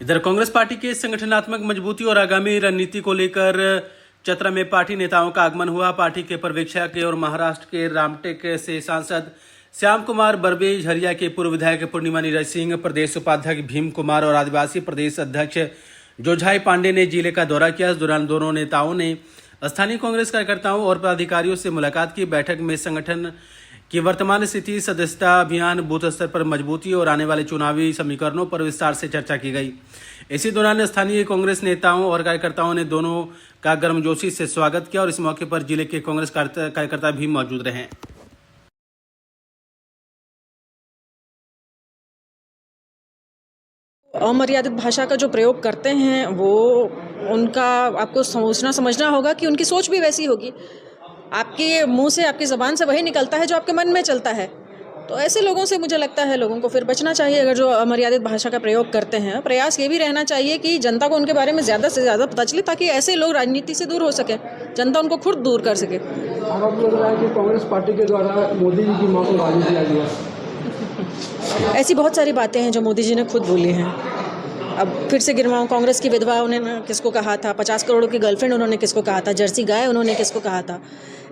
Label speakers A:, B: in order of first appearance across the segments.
A: इधर कांग्रेस पार्टी के संगठनात्मक मजबूती और आगामी रणनीति को लेकर चतरा में पार्टी नेताओं का आगमन हुआ। पार्टी के पर्यवेक्षक और महाराष्ट्र के रामटेक से सांसद श्याम कुमार बर्वे, झरिया के पूर्व विधायक पूर्णिमा नीरज सिंह, प्रदेश उपाध्यक्ष भीम कुमार और आदिवासी प्रदेश अध्यक्ष जोझाई पांडे ने जिले का दौरा किया। इस दौरान दोनों नेताओं ने स्थानीय कांग्रेस कार्यकर्ताओं और पदाधिकारियों से मुलाकात की। बैठक में संगठन की वर्तमान स्थिति, सदस्यता अभियान, बूथ स्तर पर मजबूती और आने वाले चुनावी समीकरणों पर विस्तार से चर्चा की गई। इसी दौरान स्थानीय कांग्रेस नेताओं और कार्यकर्ताओं ने दोनों का गर्मजोशी से स्वागत किया और इस मौके पर जिले के कांग्रेस कार्यकर्ता भी मौजूद रहे।
B: अमर्यादित भाषा का जो प्रयोग करते हैं वो उनका आपको सोचना समझना होगा कि उनकी सोच भी वैसी होगी। आपके मुंह से, आपकी ज़बान से वही निकलता है जो आपके मन में चलता है। तो ऐसे लोगों से मुझे लगता है लोगों को फिर बचना चाहिए। अगर जो अमर्यादित भाषा का प्रयोग करते हैं, प्रयास ये भी रहना चाहिए कि जनता को उनके बारे में ज़्यादा से ज़्यादा पता चले, ताकि ऐसे लोग राजनीति से दूर हो सके, जनता उनको खुद दूर कर सके।
C: आरोप लग रहा है कि कांग्रेस पार्टी के द्वारा मोदी जी की मौत को गाली दिया गया।
B: ऐसी बहुत सारी बातें हैं जो मोदी जी ने खुद बोली हैं। अब फिर से गिरवाऊँ, कांग्रेस की विधवा उन्होंने किसको कहा था, 50 करोड़ की गर्लफ्रेंड उन्होंने किसको कहा था, जर्सी गाय उन्होंने किसको कहा था।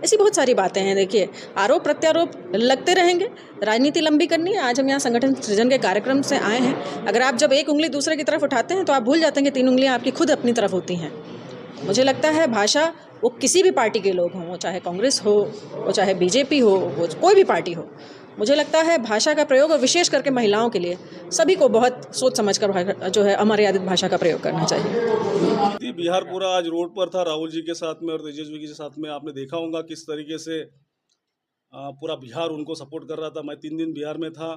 B: ऐसी बहुत सारी बातें हैं। देखिए, आरोप प्रत्यारोप लगते रहेंगे, राजनीति लंबी करनी है। आज हम यहाँ संगठन सृजन के कार्यक्रम से आए हैं। अगर आप जब एक उंगली दूसरे की तरफ उठाते हैं तो आप भूल जाते हैं कि 3 उंगलियाँ आपकी खुद अपनी तरफ होती हैं। मुझे लगता है भाषा, वो किसी भी पार्टी के लोग हों, वो चाहे कांग्रेस हो, वो चाहे बीजेपी हो, वो कोई भी पार्टी हो, मुझे लगता है भाषा का प्रयोग, और विशेष करके महिलाओं के लिए, सभी को बहुत सोच समझ कर जो है अमर्यादित भाषा का प्रयोग करना चाहिए।
D: बिहार पूरा आज रोड पर था राहुल जी के साथ में और तेजस्वी के साथ में। आपने देखा होगा किस तरीके से पूरा बिहार उनको सपोर्ट कर रहा था। मैं 3 दिन बिहार में था,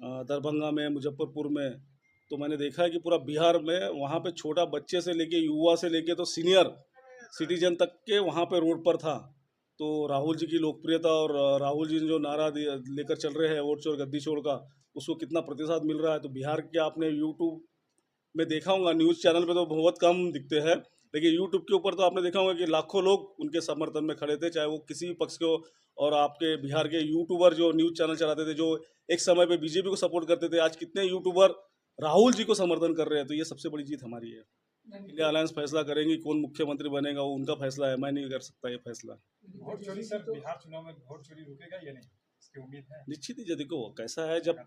D: दरभंगा में, मुजफ्फरपुर में। तो मैंने देखा है कि पूरा बिहार में वहाँ पे छोटा बच्चे से लेके, युवा से लेके तो सीनियर सिटीजन तक के वहाँ पे रोड पर था। तो राहुल जी की लोकप्रियता और राहुल जी ने जो नारा लेकर चल रहे हैं वोट चोर गद्दी चोर का, उसको कितना प्रतिशत मिल रहा है। तो बिहार के आपने यूट्यूब में देखा होगा, न्यूज़ चैनल पे तो बहुत कम दिखते हैं, लेकिन यूट्यूब के ऊपर तो आपने देखा होगा कि लाखों लोग उनके समर्थन में खड़े थे, चाहे वो किसी भी पक्ष के हो। और आपके बिहार के यूट्यूबर जो न्यूज़ चैनल चलाते थे, जो एक समय पे बीजेपी को सपोर्ट करते थे, आज कितने यूट्यूबर राहुल जी को समर्थन कर रहे हैं। तो ये सबसे बड़ी जीत हमारी है। इंडिया अलायंस फैसला करेंगी कौन मुख्यमंत्री बनेगा, वो उनका फैसला है, मैं नहीं कर सकता ये फैसला।
E: वोट चोरी सर, बिहार चुनाव में वोट चोरी रुकेगा या नहीं, इसकी उम्मीद है?
D: निश्चित ही। देखो कैसा है, जब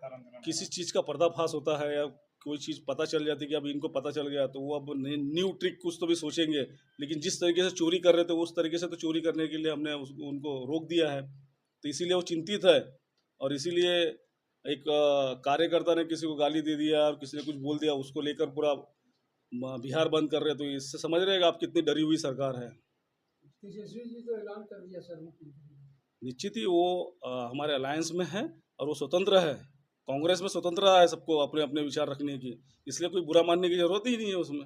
D: किसी चीज़ का पर्दाफाश होता है या कोई चीज़ पता चल जाती है कि अब इनको पता चल गया, तो वो अब न्यू ट्रिक कुछ तो भी सोचेंगे। लेकिन जिस तरीके से चोरी कर रहे थे उस तरीके से तो चोरी करने के लिए हमने उनको रोक दिया है। तो इसीलिए वो चिंतित है। और इसीलिए एक कार्यकर्ता ने किसी को गाली दे दिया और किसी ने कुछ बोल दिया, उसको लेकर पूरा बिहार बंद कर रहे हैं। तो इससे समझ रहे हैं आप कितनी डरी हुई सरकार है।
C: तेजस्वी जी तो ऐलान कर दिया सर।
D: निश्चित ही वो हमारे अलायंस में है और वो स्वतंत्र है। कांग्रेस में स्वतंत्रता है सबको अपने अपने विचार रखने की, इसलिए कोई बुरा मानने की जरूरत ही नहीं है उसमें।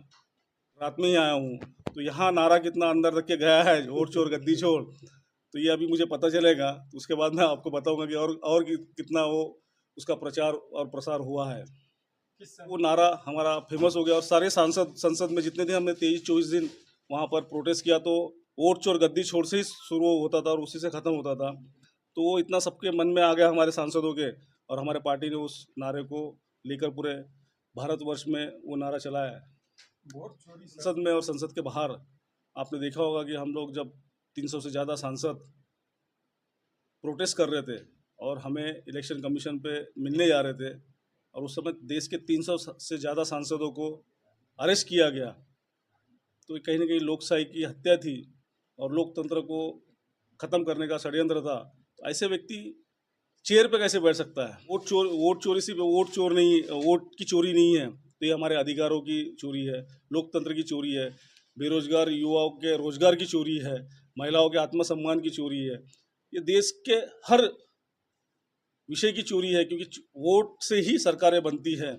D: रात में ही आया हूँ तो यहाँ नारा कितना अंदर रख के गया है, वोट चोर गद्दी चोर। तो ये अभी मुझे पता चलेगा, तो उसके बाद मैं आपको बताऊंगा कि और कितना वो उसका प्रचार और प्रसार हुआ है। वो नारा हमारा फेमस हो गया और सारे सांसद संसद में जितने थे, हमने 23-24 दिन वहाँ पर प्रोटेस्ट किया। तो वोट चोर गद्दी छोड़ से ही शुरू होता था और उसी से ख़त्म होता था। तो वो इतना सबके मन में आ गया हमारे सांसदों के, और हमारे पार्टी ने उस नारे को लेकर पूरे भारतवर्ष में वो नारा चलाया है। संसद में और संसद के बाहर आपने देखा होगा कि हम लोग जब 300 से ज़्यादा सांसद प्रोटेस्ट कर रहे थे और हमें इलेक्शन कमीशन पे मिलने जा रहे थे, और उस समय देश के 300 से ज़्यादा सांसदों को अरेस्ट किया गया। तो कहीं ना कहीं लोकशाही की हत्या थी और लोकतंत्र को ख़त्म करने का षड्यंत्र था। तो ऐसे व्यक्ति चेयर पे कैसे बैठ सकता है? वोट चोरी सिर्फ वोट चोर नहीं, वोट की चोरी नहीं है, तो ये हमारे अधिकारों की चोरी है, लोकतंत्र की चोरी है, बेरोजगार युवाओं के रोजगार की चोरी है, महिलाओं के आत्मसम्मान की चोरी है। ये देश के हर विषय की चोरी है, क्योंकि वोट से ही सरकारें बनती हैं।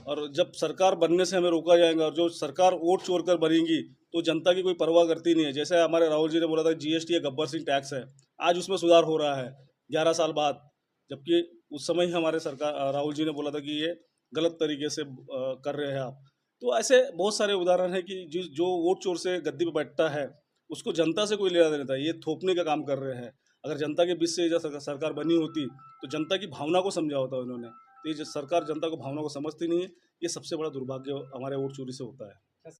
D: और जब सरकार बनने से हमें रोका जाएगा और जो सरकार वोट चोर कर बनेगी तो जनता की कोई परवाह करती नहीं है। जैसे हमारे राहुल जी ने बोला था जीएसटी एक गब्बर सिंह टैक्स है, आज उसमें सुधार हो रहा है 11 साल बाद, जबकि उस समय ही हमारे सरकार राहुल जी ने बोला था कि ये गलत तरीके से कर रहे हैं आप। तो ऐसे बहुत सारे उदाहरण हैं कि जो वोट चोर से गद्दी पर बैठता है उसको जनता से कोई लेना देना था, ये थोपने का काम कर रहे हैं। अगर जनता के बीच से जब सरकार बनी होती तो जनता की भावना को समझा होता उन्होंने। तो ये सरकार जनता को भावना को समझती नहीं है, ये सबसे बड़ा दुर्भाग्य हमारे वोट चोरी से होता है।